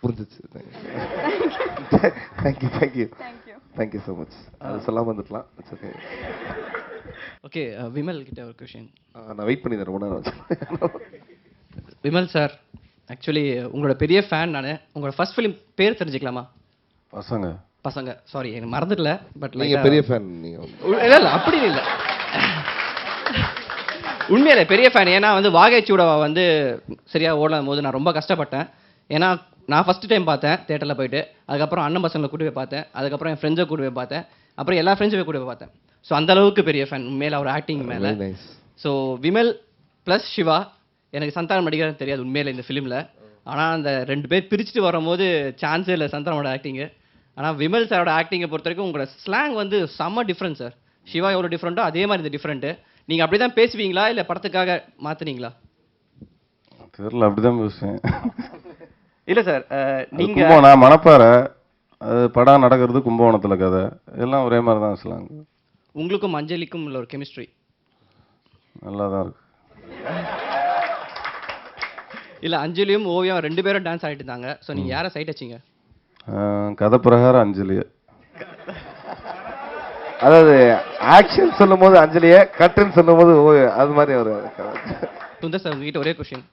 புரிஞ்சிச்சு. Thank you so much. அது சொல்லாமல் வந்துடலாம். ஓகே, விமல் கிட்ட ஒரு கொஷின். நான் வெயிட் பண்ணி தரேன் 1 hour. விமல் சார், ஆக்சுவலி உங்களோட பெரிய ஃபேன் நான். உங்களோட ஃபர்ஸ்ட் ஃபிலிம் பேர் தெரிஞ்சுக்கலாமா? பசங்க. சாரி எனக்கு மறந்துடல. பட் நீங்கள் பெரிய ஃபேன். நீங்கள் இல்லை அப்படி இல்லை, உண்மையிலே பெரிய ஃபேன். ஏன்னா வந்து வாகைச்சூட வந்து சரியாக ஓடும் போது நான் ரொம்ப கஷ்டப்பட்டேன். ஏன்னா நான் ஃபஸ்ட்டு டைம் பார்த்தேன் தேட்டரில் போயிட்டு. அதுக்கப்புறம் அண்ணன் பசங்களை கூட்டு போய் பார்த்தேன். அதுக்கப்புறம் என் ஃப்ரெண்ட்ஸை கூட்டு போய் பார்த்தேன். அப்புறம் எல்லா ஃப்ரெண்ட்ஸுமே கூட்டு போய் பார்த்தேன். ஸோ அந்தளவுக்கு பெரிய ஃபேன் உண்மையில அவர் ஆக்டிங் மேலே. ஸோ விமல் ப்ளஸ் சிவா, எனக்கு சந்தானம் நடிகர்னு தெரியாது உண்மையில இந்த ஃபிலிமில். ஆனால் அந்த 2 பேர் பிரிச்சுட்டு வரும்போது சான்ஸே இல்லை சந்தானோட ஆக்டிங்கு. ஆனால் விமல் சாரோட ஆக்டிங்கை பொறுத்த வரைக்கும் உங்களோட ஸ்லாங் வந்து செம்ம டிஃப்ரெண்ட் சார். சிவா எவ்வளோ டிஃப்ரெண்ட்டோ அதே மாதிரி இந்த டிஃப்ரெண்ட்டு. நீங்கள் அப்படி தான் பேசுவீங்களா இல்லை படத்துக்காக மாற்றினீங்களா? தெரியல, அப்படி தான் பேசுவேன். இல்லை சார், நீங்கள் நான் மணப்பாறை, அது படம் நடக்கிறது கும்பகோணத்தில், கதை எல்லாம் ஒரே மாதிரி தான் சொல்லாங்க. உங்களுக்கும் அஞ்சலிக்கும் உள்ள ஒரு கெமிஸ்ட்ரி நல்லா தான் இருக்கு. இல்லை, அஞ்சலியும் ஓவியம் 2 பேரும் டான்ஸ் ஆகிட்டு இருந்தாங்க. ஸோ நீங்கள் யாரை சைட் வச்சிங்க? கதை பிரகாரம் அஞ்சலியை. அதாவது ஆக்ஷன் சொல்லும் போது அஞ்சலியை, கட்டுன்னு சொல்லும் போது அது மாதிரி ஒரு. சுந்தர் சார், உங்ககிட்ட ஒரே கொஷின்.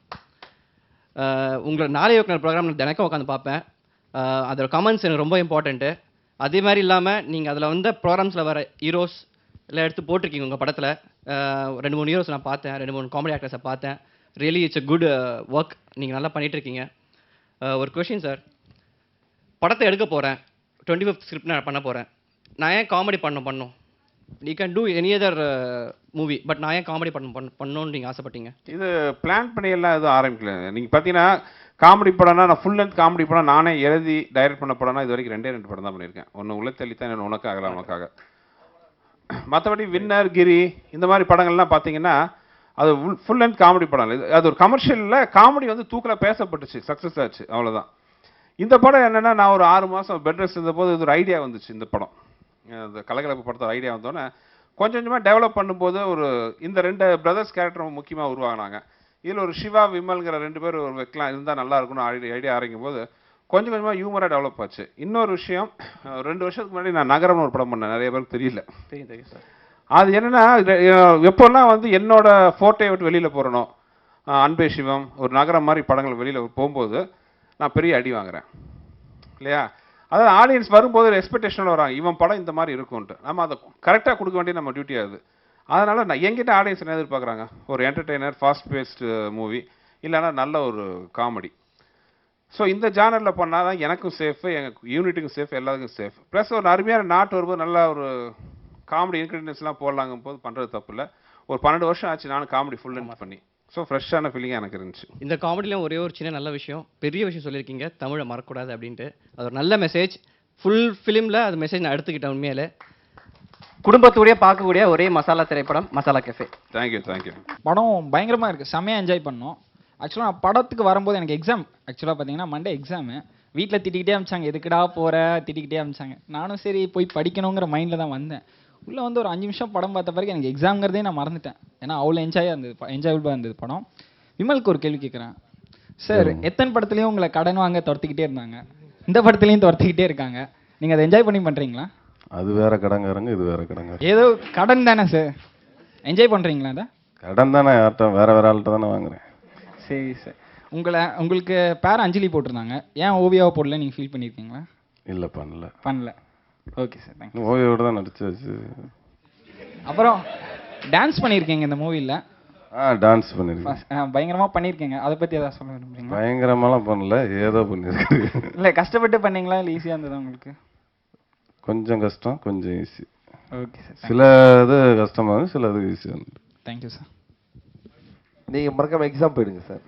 உங்களோட நாளை இயக்குனர் ப்ரோக்ராம் தினக்கும் உட்காந்து பார்ப்பேன். அதோட கமெண்ட்ஸ் எனக்கு ரொம்ப இம்பார்ட்டண்ட்டு. அதே மாதிரி இல்லாமல் நீங்கள் அதில் வந்து ப்ரோக்ராம்ஸில் வர ஹீரோஸ் எல்லாம் எடுத்து போட்டிருக்கீங்க உங்கள் படத்தில். 2-3 ஹீரோஸ் நான் பார்த்தேன், 2-3 காமெடி ஆக்டர்ஸை பார்த்தேன். Really it's a good work. நீங்கள் நல்லா பண்ணிகிட்ருக்கீங்க. ஒரு கொஷின் சார், படத்தை எடுக்க போகிறேன், 25th ஸ்கிரிப்ட் நான் பண்ண போகிறேன். நான் ஏன் காமெடி பண்ணணும்? You can do any other movie, but நான் ஏன் காமெடி பண்ணணும்னு நீங்கள் ஆசைப்பட்டீங்க? இது பிளான் பண்ணி எல்லாம் எதுவும் ஆரம்பிக்கல. நீங்கள் பார்த்தீங்கன்னா காமெடி படம்னா நான் ஃபுல் லென்த் காமெடி படம் நானே எழுதி டைரக்ட் பண்ண படம்னா இது வரைக்கும் 2 படம் தான் பண்ணியிருக்கேன். ஒன்று உள்ள தான் இன்னொன்று உனக்காகல உனக்காக. மற்றபடி வின்னர், கிரி இந்த மாதிரி படங்கள்லாம் பார்த்தீங்கன்னா அது ஃபுல் லென்த் காமெடி படம் இல்லை. அது ஒரு கமர்ஷியலில் காமெடி வந்து தூக்கில் பேசப்பட்டுச்சு, சக்ஸஸ் ஆச்சு, அவ்வளோதான். இந்த படம் என்னென்னா நான் ஒரு 6 மாதம் பெட் ரெஸ்ட் இருந்தபோது இது ஒரு ஐடியா வந்துச்சு. இந்த படம் இந்த கலகலப்பு படத்தோட ஐடியா வந்தோடனே கொஞ்சம் கொஞ்சமாக டெவலப் பண்ணும்போது ஒரு இந்த 2 பிரதர்ஸ் கேரக்டர் ரொம்ப முக்கியமாக உருவாகினாங்க. இதில் ஒரு சிவா, விமல்ங்கிற 2 பேர் ஒரு வைக்கலாம் இருந்தால் நல்லா இருக்கும்னு ஐடியா ஆரம்பிக்கும் போது கொஞ்சம் கொஞ்சமாக ஹியூமராக டெவலப் ஆச்சு. இன்னொரு விஷயம், 2 வருஷத்துக்கு முன்னாடி நான் நகரம்னு ஒரு படம் பண்ணேன், நிறைய பேருக்கு தெரியல. தெரியும் சார். அது என்னென்னா எப்போல்லாம் வந்து என்னோட ஃபோட்டோயை விட்டு வெளியில் போகிறனோ, அன்பே சிவம், ஒரு நகரம் மாதிரி படங்கள் வெளியில் போகும்போது நான் பெரிய அடி வாங்குறேன் இல்லையா? அதாவது ஆடியன்ஸ் வரும்போது ஒரு எக்ஸ்பெக்டேஷனோட வராங்க, இவன் படம் இந்த மாதிரி இருக்கும்ன்ட்டு. நம்ம அதை கரெக்டாக கொடுக்க வேண்டிய நம்ம டியூட்டி ஆகுது. அதனால் நான் என்கிட்ட ஆடியன்ஸ் என்ன எதிர்பார்க்குறாங்க? ஒரு என்டர்டெய்னர், ஃபாஸ்ட் பேஸ்டு மூவி, இல்லைன்னா நல்ல ஒரு காமெடி. ஸோ இந்த ஜானரில் பண்ணால் தான் எனக்கும் சேஃபு, எங்கள் யூனிட்டுக்கும் சேஃப், எல்லாத்துக்கும் சேஃப். ப்ளஸ் ஒரு அருமையான நாட்டு வரும்போது நல்ல ஒரு காமெடி இன்க்ரீடியன்ஸ்லாம் போடலாங்கும் போது பண்ணுறது தப்பு இல்லை. ஒரு 12 வருஷம் ஆச்சு நானும் காமெடி ஃபுல் லென்த் பண்ணி. ஸோ ஃப்ரெஷ்ஷான ஃபீலிங்காக எனக்கு இருந்துச்சு. இந்த காமெடியில் ஒரே ஒரு சின்ன நல்ல விஷயம், பெரிய விஷயம் சொல்லியிருக்கீங்க, தமிழை மறக்கக்கூடாது அப்படின்ட்டு. அது ஒரு நல்ல மெசேஜ். ஃபுல் ஃபிலிமில் அது மெசேஜ் நான் எடுத்துக்கிட்டேன். உண்மையிலே குடும்பத்தோடய பார்க்கக்கூடிய ஒரே மசாலா திரைப்படம் மசாலா கெஃபே. Thank you thank you. படம் பயங்கரமாக இருக்குது, செம்மையாக என்ஜாய் பண்ணோம். ஆக்சுவலாக நான் படத்துக்கு வரும்போது எனக்கு எக்ஸாம், ஆக்சுவலாக பார்த்தீங்கன்னா மண்டே எக்ஸாமு. வீட்டில் திட்டிக்கிட்டே அமிச்சாங்க, எதுக்குடா போகிற, திட்டிக்கிட்டே அமிச்சாங்க. நானும் சரி போய் படிக்கணுங்கிற மைண்டில் தான் வந்தேன். உள்ளே வந்து ஒரு 5 நிமிஷம் படம் பார்த்த பிறகு எனக்கு எக்ஸாம்ங்கிறதே நான் மறந்துட்டேன். ஏன்னா அவ்வளோ என்ஜாயபுளாக இருந்தது படம். விமலுக்கு ஒரு கேள்வி கேட்குறேன் சார். எத்தனை படத்துலையும் உங்களை கடன் வாங்க துரத்திக்கிட்டே இருந்தாங்க, இந்த படத்துலையும் துரத்திக்கிட்டே இருக்காங்க, நீங்கள் அதை என்ஜாய் பண்ணி பண்ணுறீங்களா? அது வேற கடங்காரங்க, இது வேற கடங்காரங்க. ஏதோ கடன் தானே சார், என்ஜாய் பண்ணுறீங்களா? அதை கடன் தானே, யார்கிட்ட வேற ஆள்கிட்ட தானே வாங்குறேன். சரி சார். உங்களுக்கு பேர் அஞ்சலி போட்டிருந்தாங்க, ஏன் ஓவியாவை போடல, நீங்கள் ஃபீல் பண்ணியிருக்கீங்களா? இல்லை பண்ணல. Okay sir, thank you. ஓவியோட தான் நடிச்சாச்சு. அப்புறம் டான்ஸ் பண்ணியிருக்கீங்க இந்த மூவியில். டான்ஸ் பண்ணியிருக்கேன், பயங்கரமாக பண்ணியிருக்கீங்க. அதை பற்றி எதாவது சொல்ல விரும்புறீங்களா? பயங்கரமாலாம் பண்ணல, ஏதோ பண்ணியிருக்கேன். இல்லை கஷ்டப்பட்டு பண்ணீங்களா இல்லை ஈஸியாக இருந்ததா உங்களுக்கு? கொஞ்சம் கஷ்டம், கொஞ்சம் ஈஸி. Okay sir. சில இது கஷ்டமாக இருந்தது, சில இது ஈஸியாக இருந்தது. Thank you sir. நீங்கள் மறக்காம எக்ஸாம் போயிடுங்க சார்.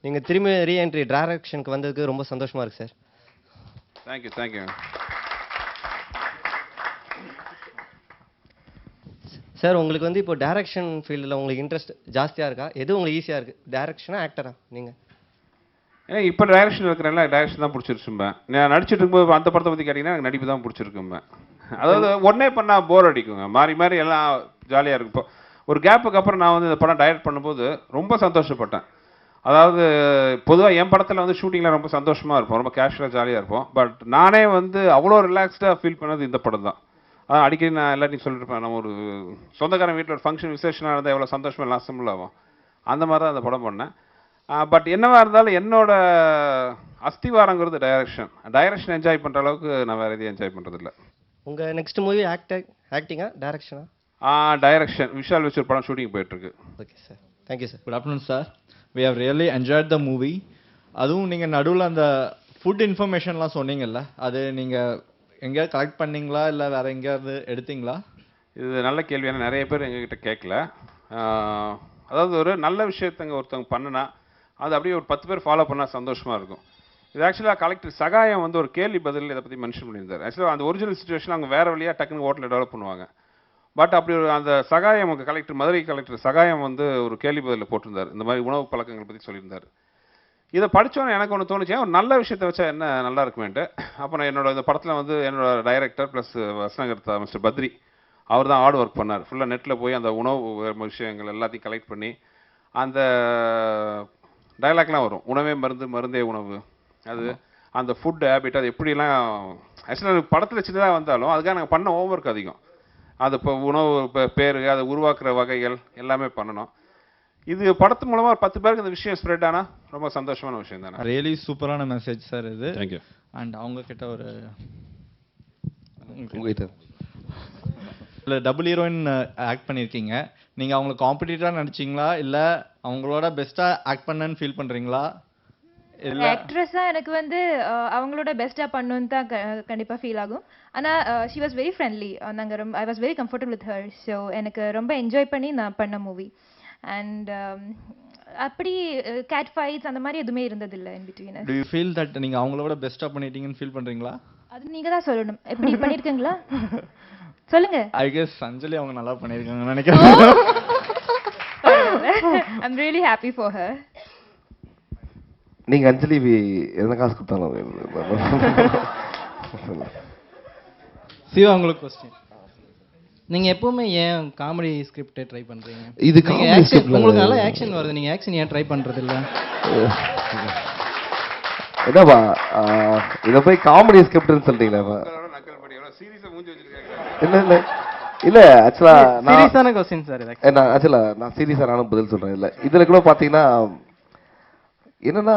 நீங்கள் திரும்பி ரீஎன்ட்ரி டைரக்ஷனுக்கு வந்ததுக்கு ரொம்ப சந்தோஷமாக இருக்குது சார். Thank you thank you. சார் உங்களுக்கு வந்து இப்போ டைரக்ஷன் ஃபீல்டில் உங்களுக்கு இன்ட்ரெஸ்ட் ஜாஸ்தியாக இருக்கா? எது உங்களுக்கு ஈஸியாக இருக்குது, டைரக்ஷனா ஆக்டரா நீங்கள்? ஏன்னா இப்போ டைரக்ஷன் இருக்கிறனால டைரக்ஷன் தான் பிடிச்சிருச்சும்பேன். நான் நடிச்சிட்டு இருக்கும்போது அந்த படத்தை பற்றி கேட்டிங்கன்னா எனக்கு நடிப்பு தான் பிடிச்சிருக்கும்பேன். அதாவது ஒன்றே பண்ணால் போர் அடிக்குங்க, மாறி மாறி எல்லாம் ஜாலியாக இருக்கும். இப்போ ஒரு கேப்புக்கு அப்புறம் நான் வந்து இந்த படம் டைரக்ட் பண்ணும்போது ரொம்ப சந்தோஷப்பட்டேன். அதாவது பொதுவாக என் படத்தில் வந்து ஷூட்டிங்கில் ரொம்ப சந்தோஷமாக இருப்போம், ரொம்ப கேஷுவலாக ஜாலியாக இருப்போம். பட் நானே வந்து அவ்வளோ ரிலாக்ஸ்டாக ஃபீல் பண்ணது இந்த படம் தான். அடிக்கடி நான் எல்லாத்தையும் சொல்லியிருப்பேன், நம்ம ஒரு சொந்தக்காரன் வீட்டில் ஒரு ஃபங்க்ஷன் விசேஷனாக இருந்தால் எவ்வளோ சந்தோஷமாக எல்லாம் அசம்பிள் ஆகும், அந்த மாதிரி தான் அந்த படம் பண்ணேன். பட் என்னவா இருந்தாலும் என்னோட அஸ்திவாரங்கிறது டைரக்ஷன் என்ஜாய் பண்ணுற அளவுக்கு நான் வேறு எதையும் என்ஜாய் பண்ணுறதில்ல. உங்கள் நெக்ஸ்ட் மூவி ஆக்டிங்கா டைரக்ஷனா? டைரக்ஷன். விஷால் வச்சு ஒரு படம் ஷூட்டிங் போயிட்டுருக்கு. Okay sir, thank you sir. Good afternoon sir. We have really enjoyed the movie. அதுவும் நீங்கள் நடுவில் அந்த ஃபுட் இன்ஃபர்மேஷன்லாம் சொன்னீங்கல்ல, அது நீங்கள் எங்கேயாவது கலெக்ட் பண்ணீங்களா இல்லை வேறு எங்கேயாவது எடுத்தீங்களா? இது நல்ல கேள்வி. ஏன்னா நிறைய பேர் எங்ககிட்ட கேட்கல. அதாவது ஒரு நல்ல விஷயத்தங்க ஒருத்தவங்க பண்ணினா அது அப்படியே ஒரு 10 பேர் ஃபாலோ பண்ணால் சந்தோஷமாக இருக்கும். இது ஆக்சுவலாக கலெக்டர் சகாயம் வந்து ஒரு கேள்வி பதில் இதை பற்றி மென்ஷன் பண்ணியிருந்தார். ஆக்சுவலாக அந்த ஒரிஜினல் சுச்சுவேஷன் அவங்க வேறு வழியாக டக்குன்னு ஹோட்டலில் டெவலப் பண்ணுவாங்க. பட் அப்படி ஒரு அந்த சகாயம் கலெக்டர், மதுரை கலெக்டர் சகாயம் வந்து ஒரு கேள்வி பதிலில் போட்டிருந்தார். இந்த மாதிரி உணவு பழக்கங்களை பற்றி சொல்லியிருந்தார். இதை படித்தோன்னே எனக்கு ஒன்று தோணுச்சு, ஒரு நல்ல விஷயத்தை வச்சா என்ன நல்லா இருக்குமேன்ட்டு. அப்போ நான் என்னோட இந்த படத்தில் வந்து என்னோட டைரக்டர் ப்ளஸ் வசனகர்த்தா மிஸ்டர் பத்ரி, அவர் தான் ஹார்ட் ஒர்க் பண்ணார். ஃபுல்லாக நெட்டில் போய் அந்த உணவு விஷயங்கள் எல்லாத்தையும் கலெக்ட் பண்ணி அந்த டைலாக்லாம் வரும், உணவே மருந்து, மருந்தே உணவு, அது அந்த ஃபுட் ஹேபிட், அது எப்படிலாம் ஆக்சுவலாக படத்தில் சின்னதாக வந்தாலும் அதுக்காக நாங்கள் பண்ண ஹோம்ஒர்க் அதிகம். அது இப்போ உணவு பேர், அதை உருவாக்குற வகைகள் எல்லாமே பண்ணணும். இது படத்து மூலமாக ஒரு 10 பேருக்கு இந்த விஷயம் ஸ்ப்ரெட் ஆனால் ரொம்ப சந்தோஷமான விஷயம் தானே. ரியலி சூப்பரான மெசேஜ் சார் இது. தேங்க்யூ. அண்ட் அவங்க கிட்ட ஒரு உங்ககிட்ட இல்லை டபுள் ஹீரோயின் ஆக்ட் பண்ணியிருக்கீங்க, நீங்கள் அவங்களை காம்படிட்டராக நடிச்சிங்களா இல்லை அவங்களோட பெஸ்ட்டாக ஆக்ட் பண்ணன்னு ஃபீல் பண்ணுறீங்களா எல்லா ஆக்ட்ரஸாக எனக்கு வந்து அவங்களோட பெஸ்ட்டாக பண்ணணுன்னு தான் கண்டிப்பாக ஃபீல் ஆகும். ஆனால் ஷி வாஸ் வெரி ஃப்ரெண்ட்லி. நாங்கள் ரொம்ப I was very comfortable with her. So எனக்கு ரொம்ப என்ஜாய் பண்ணி நான் பண்ண மூவி. அண்ட் அப்படி கேட் ஃபைட்ஸ் அந்த மாதிரி எதுவுமே இருந்ததில்லை in between. To you feel that நீங்கள் அவங்களோட பெஸ்ட்டாக பண்ணிட்டீங்கன்னு ஃபீல் பண்ணுறீங்களா? அது நீங்கள் தான் சொல்லணும். எப்படி பண்ணியிருக்கீங்களா சொல்லுங்க. ஐ கெஸ் அஞ்சலி அவங்க நல்லா பண்ணியிருக்காங்கன்னு நினைக்கிறேன். I'm really happy for her. நீங்க அஞ்சலி எதனா காசு கொடுத்தாலும் சிவா உங்களுக்கு கொஸ்டின். நீங்க எப்பவுமே ஏன் காமெடி ஸ்கிரிப்ட் ட்ரை பண்றீங்க? இது நீங்க comedy action- script ல உங்களுக்கு நல்ல ஆக்ஷன் வருது, நீங்க ஆக்ஷன் ஏன் ட்ரை பண்றது இல்ல? என்னப்பா இதை போய் காமெடி ஸ்கிரிப்ட்னு சொல்லிட்டீங்களா? இல்ல இல்ல இல்ல ஆக்சுவலா சீரியஸான கொஸ்டின் சார் இது. நான் ஆக்சுவலா நான் சீரியஸா நானும் பதில் சொல்றேன். இல்ல இதுல கூட பாத்தீங்கன்னா என்னன்னா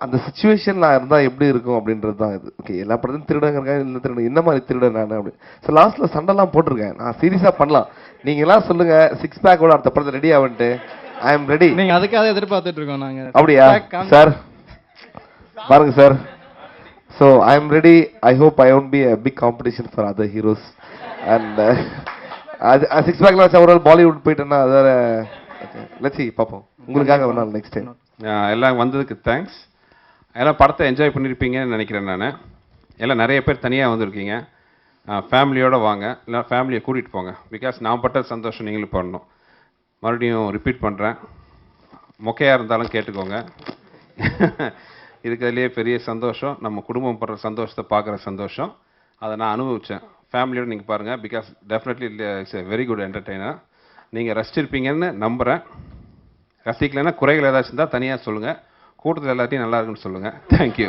அந்த சுச்சுவேஷன் நான் இருந்தா எப்படி இருக்கும் அப்படின்றது தான் இது. ஓகே எல்லா படத்தையும் திருடங்க இந்த திருடன் என்ன மாதிரி திருடன் நான் அப்படி ஸோ லாஸ்ட்ல சண்டைலாம் போட்டிருக்கேன். நான் சீரியஸா பண்ணலாம். நீங்க எல்லாம் சொல்லுங்க 6 பேக்கோட அடுத்த படத்தை ரெடி ஆகிட்டு ஐ எம் ரெடி. நீங்க அதுக்காக எதிர்பார்த்துட்டு இருக்கோம் நாங்க. அப்படியா சார்? பாருங்க sir. So I am ready. I hope I won't be a big competition for other heroes and அது 6 பேக்ல வச்சா ஒரு பாலிவுட் போயிட்டேன்னா அது லெட்ஸ் see பார்ப்போம். உங்களுக்காக ஒரு நாள் நெக்ஸ்ட் டைம். எல்லாம் வந்ததுக்கு தேங்க்ஸ். எல்லாம் படத்தை என்ஜாய் பண்ணியிருப்பீங்கன்னு நினைக்கிறேன் நான். எல்லாம் நிறைய பேர் தனியாக வந்திருக்கீங்க. ஃபேமிலியோடு வாங்க, இல்லை ஃபேமிலியை கூட்டிகிட்டு போங்க. பிகாஸ் நான் பட்ட சந்தோஷம் நீங்களும் பண்ணணும். மறுபடியும் ரிப்பீட் பண்ணுறேன், மொக்கையாக இருந்தாலும் கேட்டுக்கோங்க. இருக்கிறதுலேயே பெரிய சந்தோஷம் நம்ம குடும்பம் படுற சந்தோஷத்தை பார்க்குற சந்தோஷம். அதை நான் அனுபவித்தேன். ஃபேமிலியோடு நீங்கள் பாருங்கள். Because definitely it's a very good entertainer. நீங்கள் ரசிச்சிருப்பீங்கன்னு நம்புகிறேன். ரசிக்கலைன்னா குறைகள் ஏதாச்சும் தான் தனியாக சொல்லுங்கள். கூட்டத்தில் எல்லாத்தையும் நல்லா இருக்குன்னு சொல்லுங்கள். தேங்க்யூ.